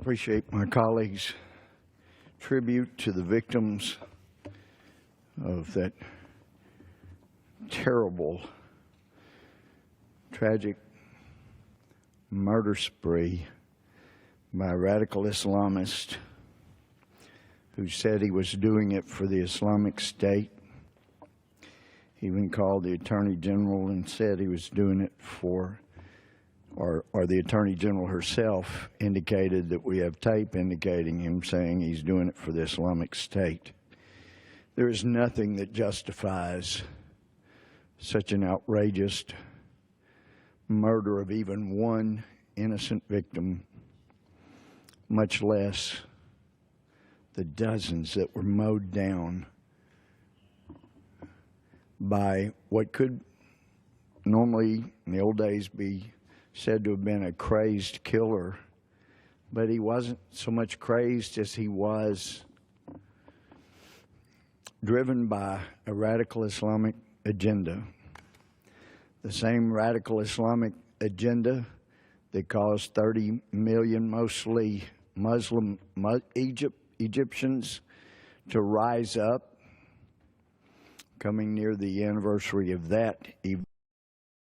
appreciate my colleagues' tribute to the victims of that terrible, tragic murder spree by a radical Islamist who said he was doing it for the Islamic State. He even called the Attorney General and said he was doing it for, or the Attorney General herself indicated that we have tape indicating him saying he's doing it for the Islamic State. There is nothing that justifies such an outrageous murder of even one innocent victim, much less the dozens that were mowed down by what could normally in the old days be said to have been a crazed killer, but he wasn't so much crazed as he was driven by a radical Islamic agenda. The same radical Islamic agenda that caused 30 million mostly Muslim Egyptians to rise up, coming near the anniversary of that event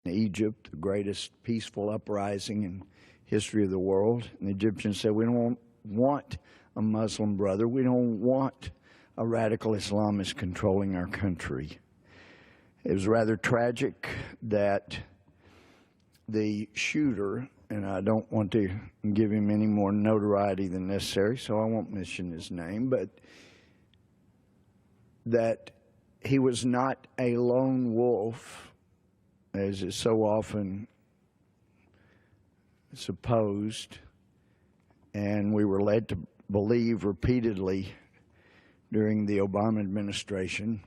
in Egypt, the greatest peaceful uprising in history of the world. And the Egyptians said, we don't want a Muslim brother. We don't want a radical Islamist controlling our country. It was rather tragic that the shooter, and I don't want to give him any more notoriety than necessary, so I won't mention his name, but that he was not a lone wolf, as is so often supposed, and we were led to believe repeatedly during the Obama administration.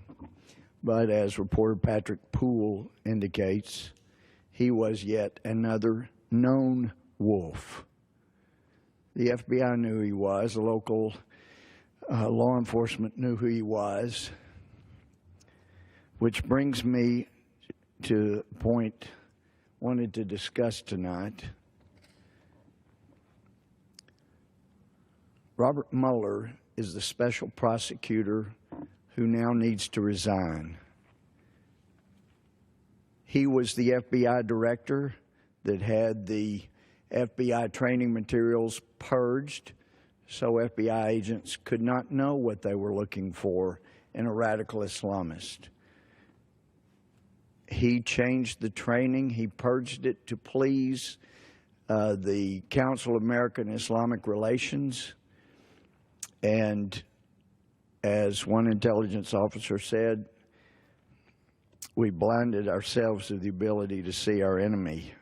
But as reporter Patrick Poole indicates, he was yet another known wolf. The FBI knew who he was. The local law enforcement knew who he was. Which brings me to the point I wanted to discuss tonight. Robert Mueller is the special prosecutor who now needs to resign. He was the FBI director that had the FBI training materials purged so FBI agents could not know what they were looking for in a radical Islamist. He changed the training. He purged it to please the Council of American Islamic Relations. And as one intelligence officer said, we blinded ourselves to the ability to see our enemy.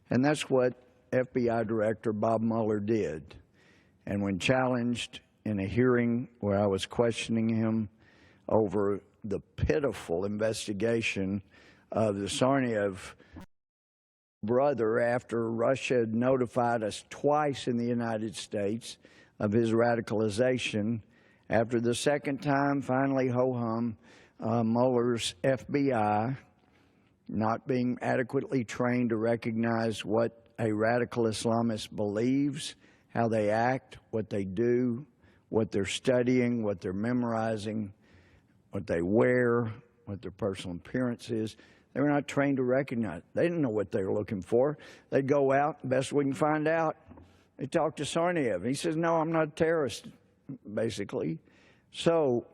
And that's what FBI Director Bob Mueller did. And when challenged in a hearing where I was questioning him over the pitiful investigation of the Tsarnaev brother after Russia had notified us twice in the United States of his radicalization, after the second time, finally, ho-hum, Mueller's FBI, not being adequately trained to recognize what a radical Islamist believes, how they act, what they do, what they're studying, what they're memorizing, what they wear, what their personal appearance is. They were not trained to recognize it. They didn't know what they were looking for. They'd go out, best we can find out. They talked to Tsarnaev. He says, no, I'm not a terrorist, basically. So,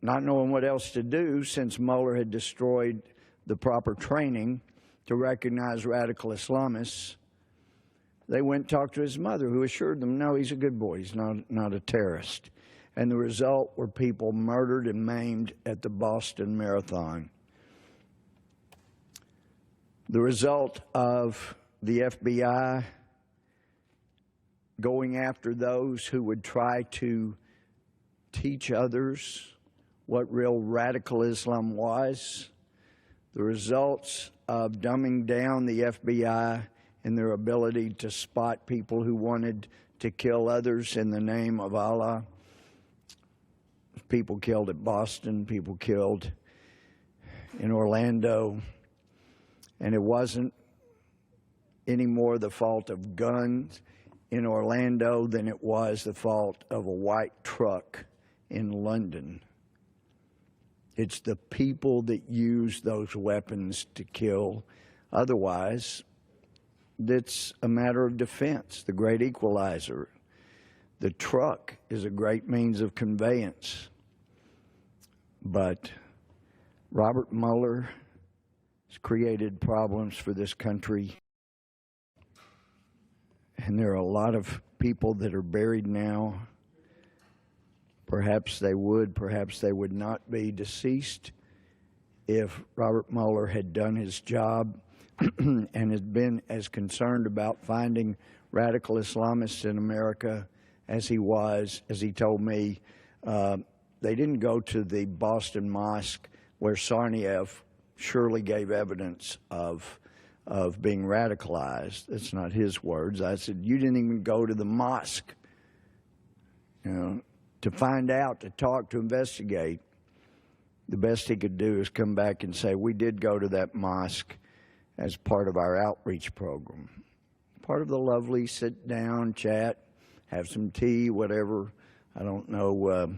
not knowing what else to do, since Mueller had destroyed the proper training to recognize radical Islamists, they went and talked to his mother, who assured them, no, he's a good boy. He's not a terrorist. And the result were people murdered and maimed at the Boston Marathon. The result of the FBI going after those who would try to teach others what real radical Islam was, the results of dumbing down the FBI in their ability to spot people who wanted to kill others in the name of Allah. People killed at Boston, people killed in Orlando, and it wasn't anymore the fault of guns in Orlando than it was the fault of a white truck in London. It's the people that use those weapons to kill. Otherwise, it's a matter of defense, the great equalizer. The truck is a great means of conveyance. But Robert Mueller has created problems for this country. And there are a lot of people that are buried now. Perhaps they would not be deceased if Robert Mueller had done his job and had been as concerned about finding radical Islamists in America as he was, as he told me. They didn't go to the Boston Mosque where Tsarnaev surely gave evidence of being radicalized. That's not his words. I said, you didn't even go to the mosque, to find out, to talk, to investigate. The best he could do is come back and say, we did go to that mosque as part of our outreach program. Part of the lovely sit down, chat, have some tea, whatever. I don't know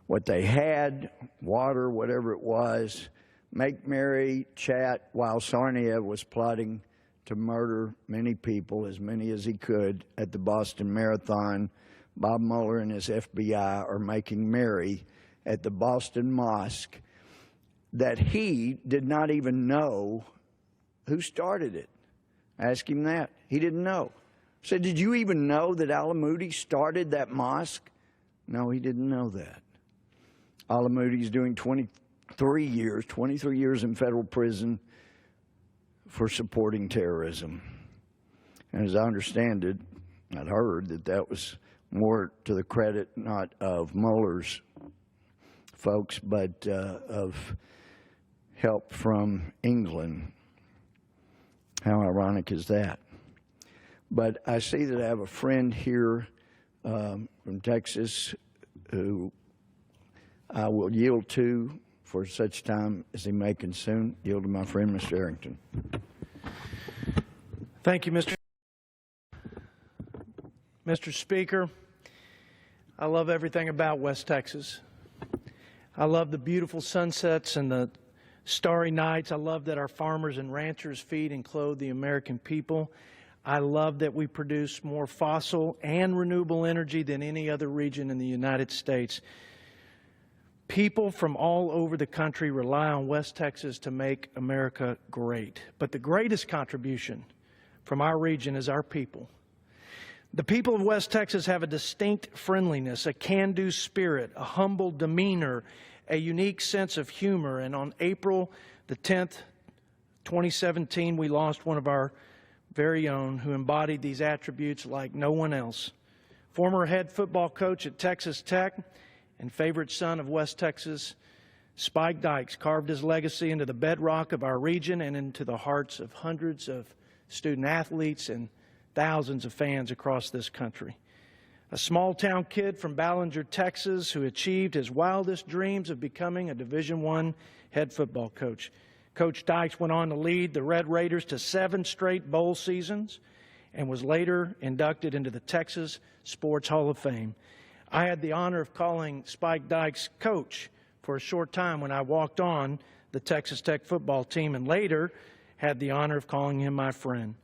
what they had, water, whatever it was. Make merry, chat, while Tsarnaev was plotting to murder many people, as many as he could, at the Boston Marathon. Bob Mueller and his FBI are making merry at the Boston Mosque that he did not even know who started it. Ask him that. He didn't know. I said, did you even know that Al-Moody started that mosque? No, he didn't know that. Al-Moody's doing 23 years in federal prison for supporting terrorism. And as I understand it, I'd heard that was more to the credit not of Mueller's folks, but of help from England. How ironic is that? But I see that I have a friend here from Texas who I will yield to for such time as he may consume. Yield to my friend, Mr. Arrington. Thank you, Mr. Speaker. I love everything about West Texas. I love the beautiful sunsets and the starry nights. I love that our farmers and ranchers feed and clothe the American people. I love that we produce more fossil and renewable energy than any other region in the United States. People from all over the country rely on West Texas to make America great. But the greatest contribution from our region is our people. The people of West Texas have a distinct friendliness, a can-do spirit, a humble demeanor, a unique sense of humor. And on April the 10th, 2017, we lost one of our very own who embodied these attributes like no one else. Former head football coach at Texas Tech and favorite son of West Texas, Spike Dykes carved his legacy into the bedrock of our region and into the hearts of hundreds of student athletes and thousands of fans across this country. A small-town kid from Ballinger, Texas, who achieved his wildest dreams of becoming a Division I head football coach. Coach Dykes went on to lead the Red Raiders to 7 straight bowl seasons and was later inducted into the Texas Sports Hall of Fame. I had the honor of calling Spike Dykes coach for a short time when I walked on the Texas Tech football team, and later had the honor of calling him my friend.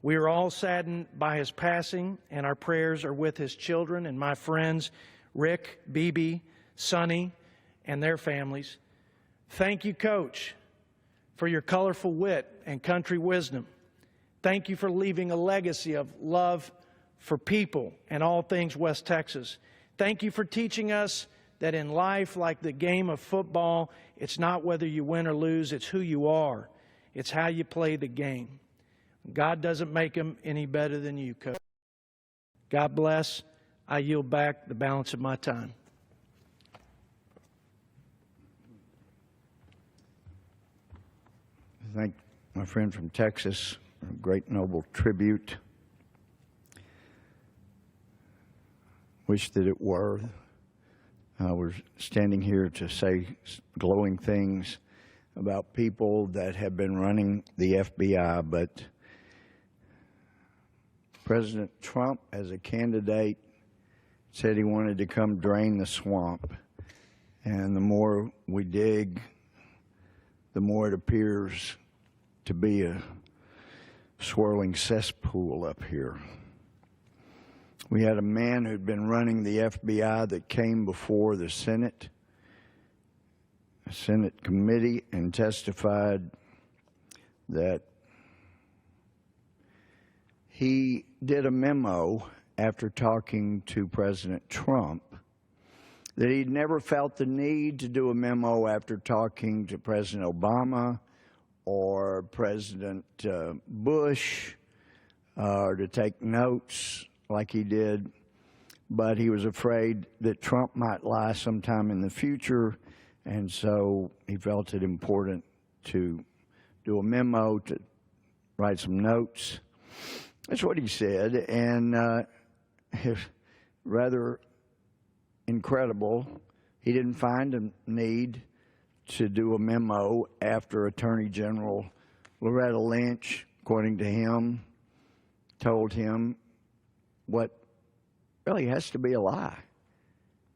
We are all saddened by his passing, and our prayers are with his children and my friends, Rick, BB, Sonny, and their families. Thank you, Coach, for your colorful wit and country wisdom. Thank you for leaving a legacy of love for people and all things West Texas. Thank you for teaching us that in life, like the game of football, it's not whether you win or lose, it's who you are. It's how you play the game. God doesn't make them any better than you, Coach. God bless. I yield back the balance of my time. Thank my friend from Texas, a great noble tribute. Wish that it were. We're standing here to say glowing things about people that have been running the FBI, but President Trump, as a candidate, said he wanted to come drain the swamp. And the more we dig, the more it appears to be a swirling cesspool up here. We had a man who'd been running the FBI that came before the Senate committee and testified that he did a memo after talking to President Trump that he'd never felt the need to do a memo after talking to President Obama or President Bush or to take notes like he did, but he was afraid that Trump might lie sometime in the future, and so he felt it important to do a memo, to write some notes. That's what he said, and rather incredible, he didn't find a need to do a memo after Attorney General Loretta Lynch, according to him, told him what really has to be a lie.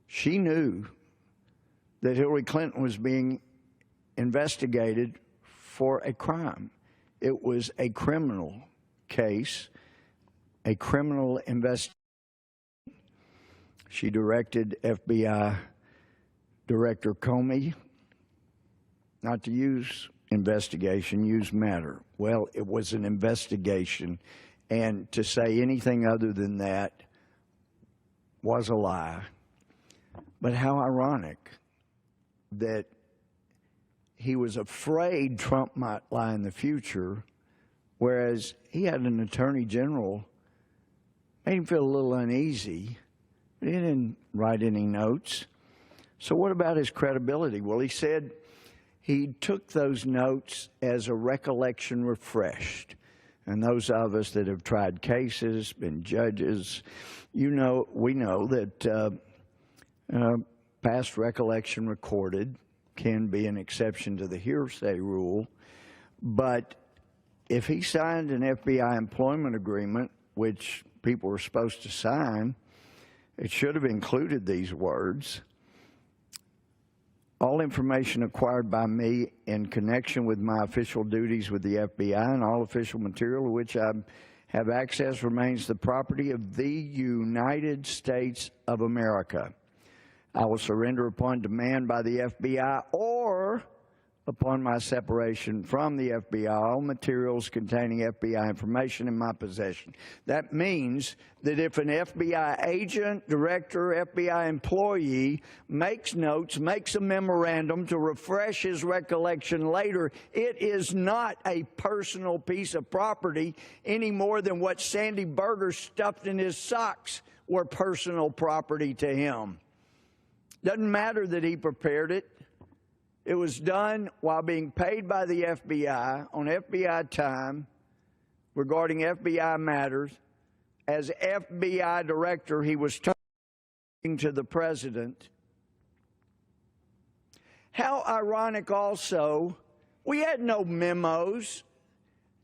She knew that Hillary Clinton was being investigated for a crime. It was a criminal case, a criminal investigation. She directed FBI Director Comey not to use investigation, use matter. Well, it was an investigation, and to say anything other than that was a lie. But how ironic that he was afraid Trump might lie in the future, whereas he had an attorney general, made him feel a little uneasy. He didn't write any notes. So what about his credibility? Well, he said he took those notes as a recollection refreshed. And those of us that have tried cases, been judges, we know that past recollection recorded can be an exception to the hearsay rule. But if he signed an FBI employment agreement, which people were supposed to sign, it should have included these words: all information acquired by me in connection with my official duties with the FBI and all official material to which I have access remains the property of the United States of America. I will surrender upon demand by the FBI or upon my separation from the FBI all materials containing FBI information in my possession. That means that if an FBI agent, director, FBI employee makes notes, makes a memorandum to refresh his recollection later, it is not a personal piece of property any more than what Sandy Berger stuffed in his socks were personal property to him. Doesn't matter that he prepared it. It was done while being paid by the FBI on FBI time regarding FBI matters. As FBI director, he was talking to the president. How ironic also, we had no memos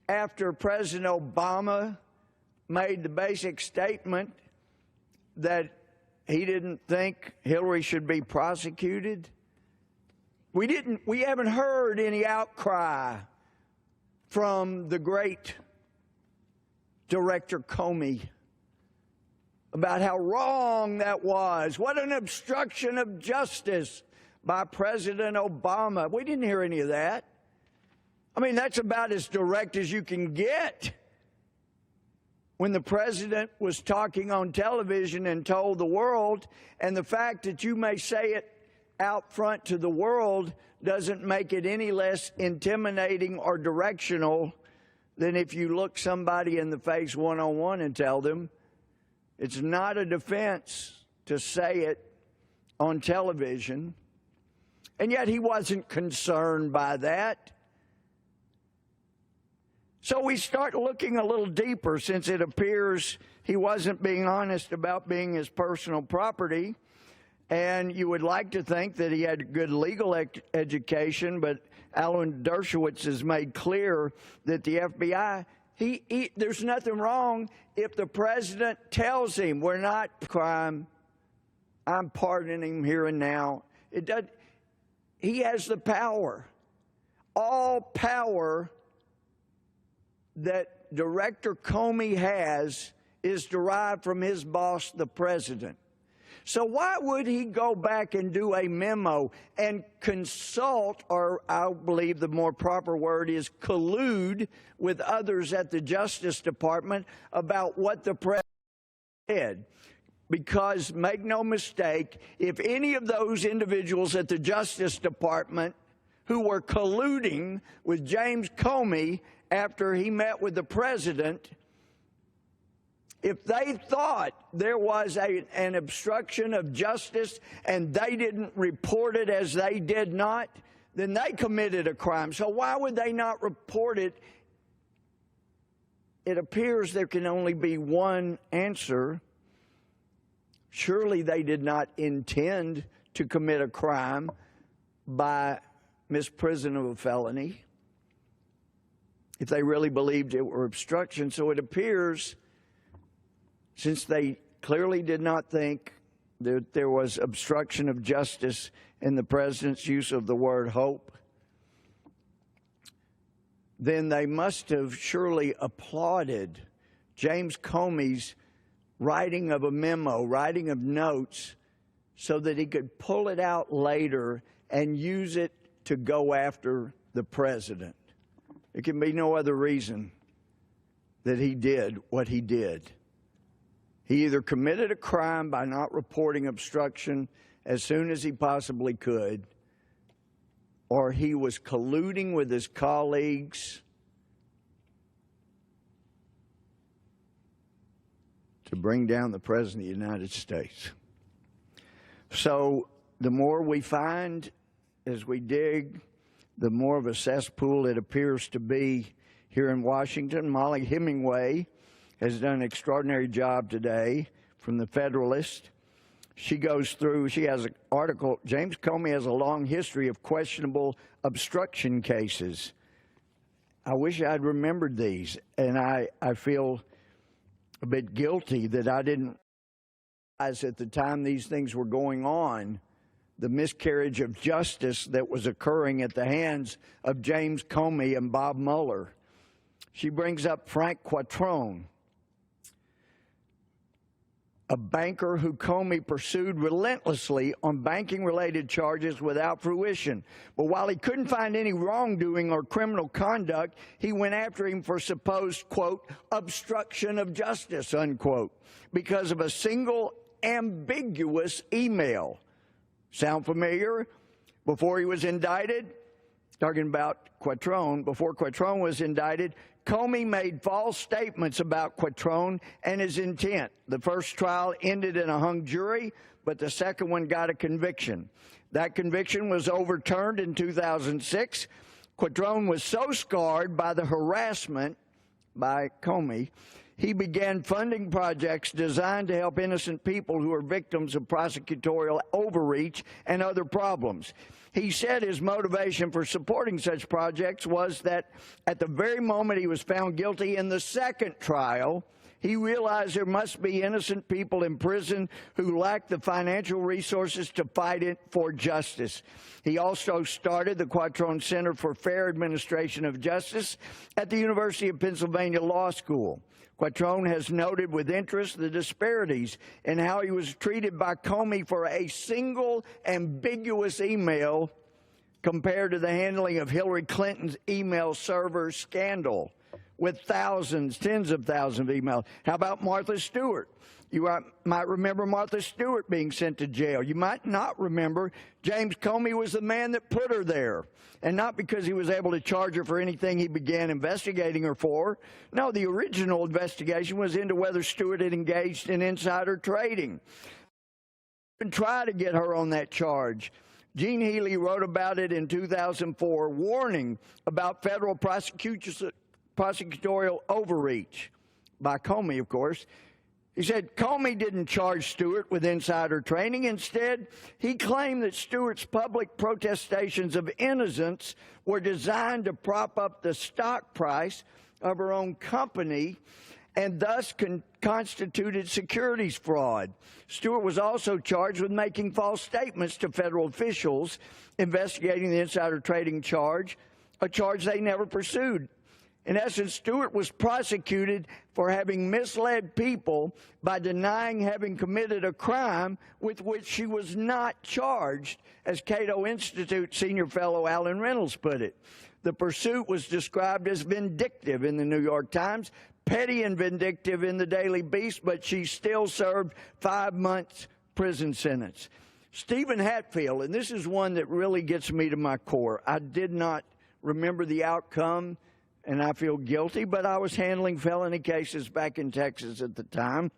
after President Obama made the basic statement that he didn't think Hillary should be prosecuted. We haven't heard any outcry from the great Director Comey about how wrong that was. What an obstruction of justice by President Obama. We didn't hear any of that. I mean, that's about as direct as you can get. When the president was talking on television and told the world, and the fact that you may say it out front to the world doesn't make it any less intimidating or directional than if you look somebody in the face one-on-one and tell them. It's not a defense to say it on television. And yet he wasn't concerned by that. So we start looking a little deeper, since it appears he wasn't being honest about being his personal property. And you would like to think that he had good legal education, but Alan Dershowitz has made clear that the FBI There's nothing wrong if the president tells him we're not crime. I'm pardoning him here and now. He has the power. All power that Director Comey has is derived from his boss, the president. So why would he go back and do a memo and consult, or I believe the more proper word is collude, with others at the Justice Department about what the president said? Because, make no mistake, if any of those individuals at the Justice Department who were colluding with James Comey after he met with the president, if they thought there was an obstruction of justice and they didn't report it as they did not, then they committed a crime. So why would they not report it? It appears there can only be one answer. Surely they did not intend to commit a crime by misprision of a felony if they really believed it were obstruction. So it appears, since they clearly did not think that there was obstruction of justice in the president's use of the word hope, then they must have surely applauded James Comey's writing of a memo, writing of notes, so that he could pull it out later and use it to go after the president. There can be no other reason that he did what he did. He either committed a crime by not reporting obstruction as soon as he possibly could, or he was colluding with his colleagues to bring down the President of the United States. So the more we find as we dig, the more of a cesspool it appears to be here in Washington. Molly Hemingway has done an extraordinary job today from the Federalist. She goes through, she has an article, James Comey has a long history of questionable obstruction cases. I wish I'd remembered these, and I feel a bit guilty that I didn't realize at the time these things were going on, the miscarriage of justice that was occurring at the hands of James Comey and Bob Mueller. She brings up Frank Quattrone, a banker who Comey pursued relentlessly on banking-related charges without fruition. But while he couldn't find any wrongdoing or criminal conduct, he went after him for supposed, quote, obstruction of justice, unquote, because of a single ambiguous email. Sound familiar? Before he was indicted, talking about Quattrone, before Quattrone was indicted, Comey made false statements about Quattrone and his intent. The first trial ended in a hung jury, but the second one got a conviction. That conviction was overturned in 2006. Quattrone was so scarred by the harassment by Comey, he began funding projects designed to help innocent people who are victims of prosecutorial overreach and other problems. He said his motivation for supporting such projects was that at the very moment he was found guilty in the second trial, he realized there must be innocent people in prison who lack the financial resources to fight it for justice. He also started the Quattrone Center for Fair Administration of Justice at the University of Pennsylvania Law School. Quattrone has noted with interest the disparities in how he was treated by Comey for a single ambiguous email compared to the handling of Hillary Clinton's email server scandal with thousands, tens of thousands of emails. How about Martha Stewart? You might remember Martha Stewart being sent to jail. You might not remember James Comey was the man that put her there. And not because he was able to charge her for anything he began investigating her for. No, the original investigation was into whether Stewart had engaged in insider trading. And try to get her on that charge. Gene Healy wrote about it in 2004, warning about federal prosecutorial overreach by Comey, of course. He said Comey didn't charge Stewart with insider trading. Instead, he claimed that Stewart's public protestations of innocence were designed to prop up the stock price of her own company and thus constituted securities fraud. Stewart was also charged with making false statements to federal officials investigating the insider trading charge, a charge they never pursued. In essence, Stewart was prosecuted for having misled people by denying having committed a crime with which she was not charged, as Cato Institute senior fellow Alan Reynolds put it. The pursuit was described as vindictive in the New York Times, petty and vindictive in the Daily Beast, but she still served 5 months prison sentence. Stephen Hatfield, and this is one that really gets me to my core. I did not remember the outcome, and I feel guilty, but I was handling felony cases back in Texas at the time.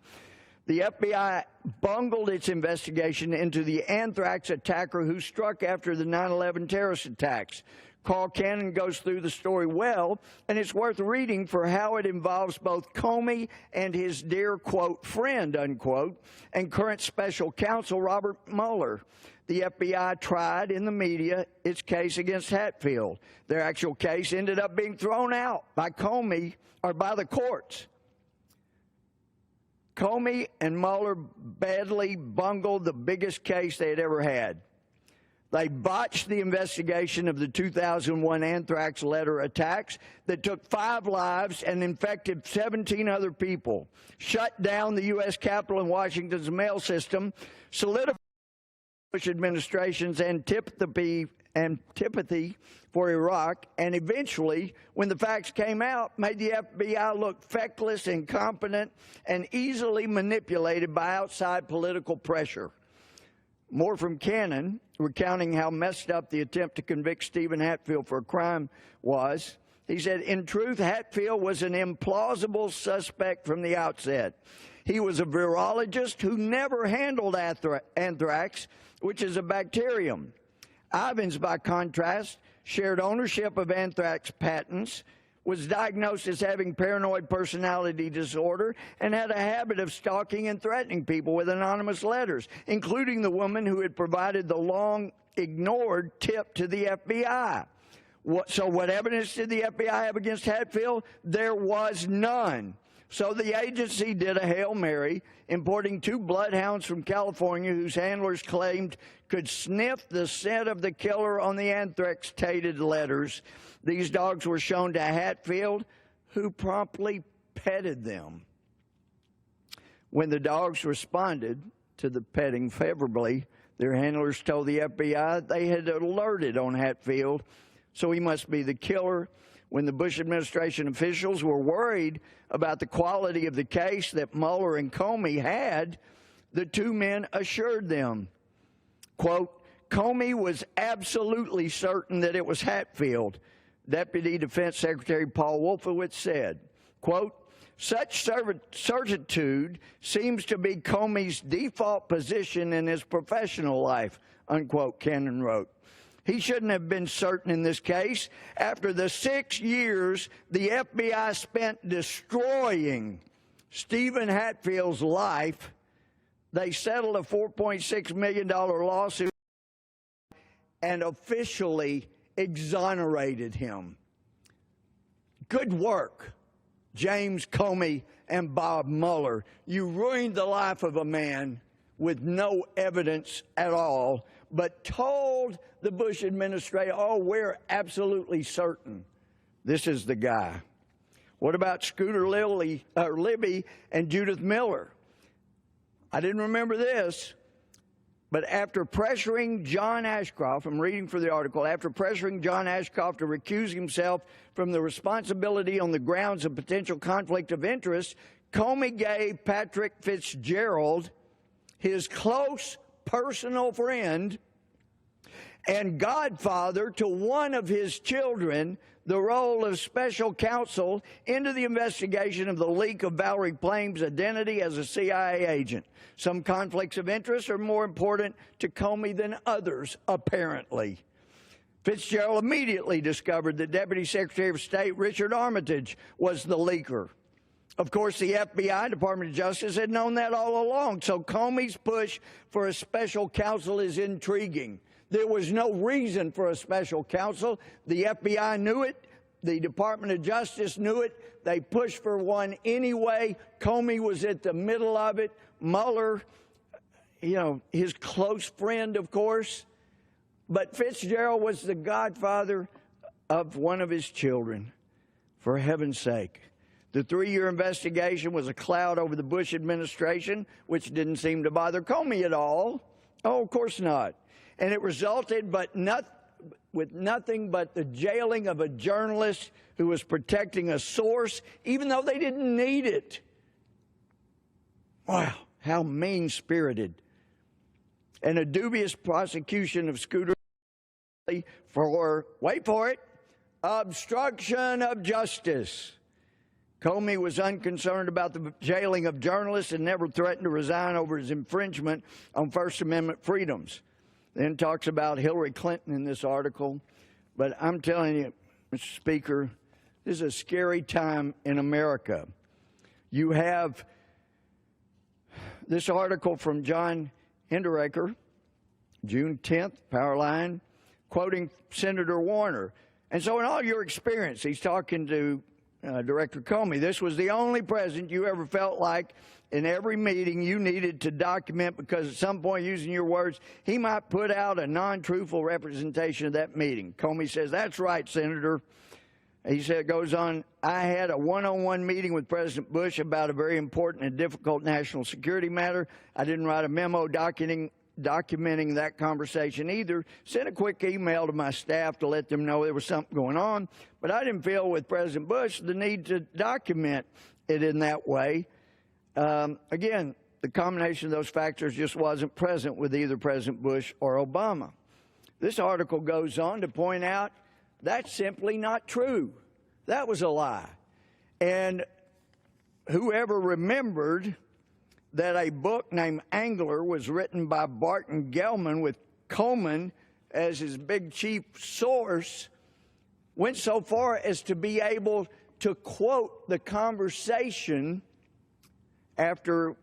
The FBI bungled its investigation into the anthrax attacker who struck after the 9/11 terrorist attacks. Carl Cannon goes through the story well, and it's worth reading for how it involves both Comey and his dear, quote, friend, unquote, and current special counsel Robert Mueller. The FBI tried in the media its case against Hatfield. Their actual case ended up being thrown out by Comey, or by the courts. Comey and Mueller badly bungled the biggest case they had ever had. They botched the investigation of the 2001 anthrax letter attacks that took 5 lives and infected 17 other people, shut down the U.S. Capitol and Washington's mail system, solidified the Bush administration's antipathy for Iraq, and eventually, when the facts came out, made the FBI look feckless, incompetent, and easily manipulated by outside political pressure. More from Cannon, recounting how messed up the attempt to convict Stephen Hatfield for a crime was. He said, in truth, Hatfield was an implausible suspect from the outset. He was a virologist who never handled anthrax, which is a bacterium. Ivins, by contrast, shared ownership of anthrax patents, was diagnosed as having paranoid personality disorder, and had a habit of stalking and threatening people with anonymous letters, including the woman who had provided the long-ignored tip to the FBI. So what evidence did the FBI have against Hatfield? There was none. So the agency did a Hail Mary, importing 2 bloodhounds from California whose handlers claimed could sniff the scent of the killer on the anthrax-tainted letters. These dogs were shown to Hatfield, who promptly petted them. When the dogs responded to the petting favorably, their handlers told the FBI they had alerted on Hatfield, so he must be the killer. When the Bush administration officials were worried about the quality of the case that Mueller and Comey had, the 2 men assured them, quote, Comey was absolutely certain that it was Hatfield. Deputy Defense Secretary Paul Wolfowitz said, quote, such certitude seems to be Comey's default position in his professional life, unquote, Cannon wrote. He shouldn't have been certain in this case. After the 6 years the FBI spent destroying Stephen Hatfield's life, they settled a $4.6 million lawsuit and officially exonerated him. Good work, James Comey and Bob Mueller. You ruined the life of a man with no evidence at all, but told the Bush administration, oh, we're absolutely certain this is the guy. What about Scooter Libby and Judith Miller? I didn't remember this, but after pressuring John Ashcroft, I'm reading for the article, after pressuring John Ashcroft to recuse himself from the responsibility on the grounds of potential conflict of interest, Comey gave Patrick Fitzgerald, his close personal friend and godfather to one of his children, the role of special counsel into the investigation of the leak of Valerie Plame's identity as a CIA agent. Some conflicts of interest are more important to Comey than others, apparently. Fitzgerald immediately discovered that Deputy Secretary of State Richard Armitage was the leaker. Of course, the FBI, Department of Justice, had known that all along, so Comey's push for a special counsel is intriguing. There was no reason for a special counsel. The FBI knew it. the Department of Justice knew it. They pushed for one anyway. Comey was at the middle of it. Mueller, you know, his close friend, of course. But Fitzgerald was the godfather of one of his children, for heaven's sake. The 3-year investigation was a cloud over the Bush administration, which didn't seem to bother Comey at all. Oh, of course not. And it resulted with nothing but the jailing of a journalist who was protecting a source, even though they didn't need it. Wow, how mean-spirited. And a dubious prosecution of Scooter for, wait for it, obstruction of justice. Comey was unconcerned about the jailing of journalists and never threatened to resign over his infringement on First Amendment freedoms. Then talks about Hillary Clinton in this article. But I'm telling you, Mr. Speaker, this is a scary time in America. You have this article from John Hinderaker, June 10th, Powerline, quoting Senator Warner. And so in all your experience, he's talking to Director Comey, this was the only president you ever felt like in every meeting you needed to document because at some point, using your words, he might put out a non-truthful representation of that meeting. Comey says, that's right, Senator. He said, goes on, I had a one-on-one meeting with President Bush about a very important and difficult national security matter. I didn't write a memo documenting that conversation either. Sent a quick email to my staff to let them know there was something going on, but I didn't feel with President Bush the need to document it in that way. Again, the combination of those factors just wasn't present with either President Bush or Obama. This article goes on to point out that's simply not true. That was a lie. And whoever remembered that a book named Angler was written by Barton Gellman with Coleman as his big chief source went so far as to be able to quote the conversation after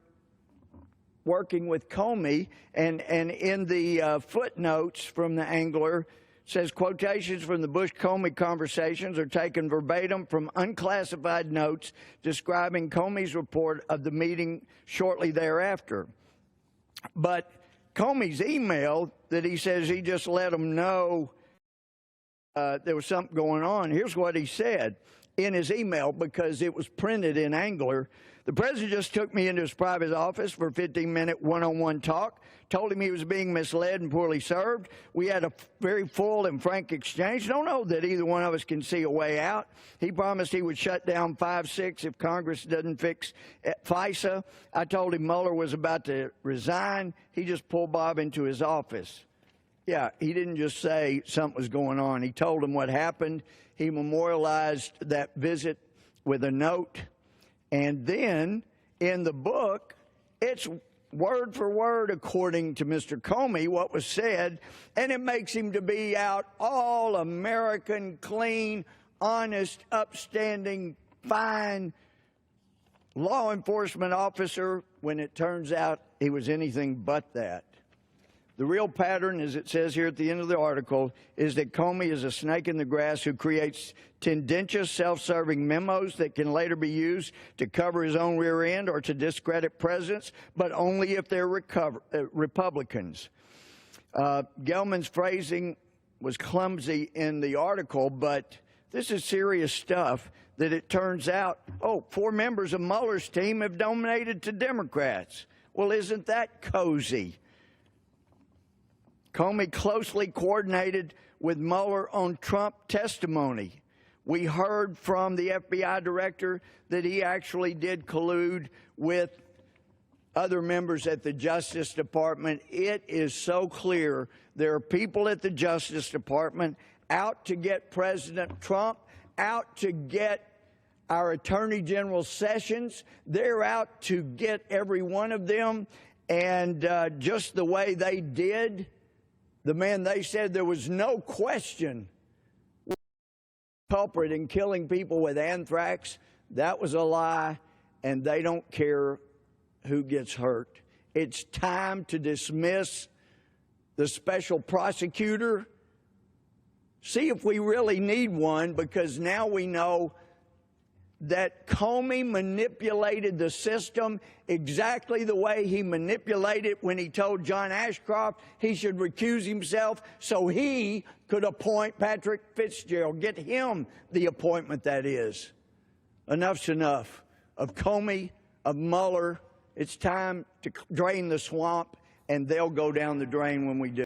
working with Comey, and in the footnotes from the Angler, says quotations from the Bush-Comey conversations are taken verbatim from unclassified notes describing Comey's report of the meeting shortly thereafter. But Comey's email that he says he just let them know there was something going on, here's what he said in his email because it was printed in Angler. The president just took me into his private office for a 15-minute one-on-one talk, told him he was being misled and poorly served. We had a very full and frank exchange. Don't know that either one of us can see a way out. He promised he would shut down 5-6 if Congress doesn't fix FISA. I told him Mueller was about to resign. He just pulled Bob into his office. Yeah, he didn't just say something was going on. He told him what happened. He memorialized that visit with a note. And then in the book, it's word for word, according to Mr. Comey, what was said, and it makes him to be out all American, clean, honest, upstanding, fine law enforcement officer when it turns out he was anything but that. The real pattern, as it says here at the end of the article, is that Comey is a snake in the grass who creates tendentious, self-serving memos that can later be used to cover his own rear end or to discredit presidents, but only if they're Republicans. Gelman's phrasing was clumsy in the article, but this is serious stuff that it turns out, 4 members of Mueller's team have donated to Democrats. Well, isn't that cozy? Comey closely coordinated with Mueller on Trump testimony. We heard from the FBI director that he actually did collude with other members at the Justice Department. It is so clear there are people at the Justice Department out to get President Trump, out to get our Attorney General Sessions. They're out to get every one of them. And just the way they did, the man they said there was no question culprit in killing people with anthrax, that was a lie, and they don't care who gets hurt. It's time to dismiss the special prosecutor, see if we really need one, because now we know that Comey manipulated the system exactly the way he manipulated when he told John Ashcroft he should recuse himself so he could appoint Patrick Fitzgerald, get him the appointment that is. Enough's enough of Comey, of Mueller. It's time to drain the swamp, and they'll go down the drain when we do.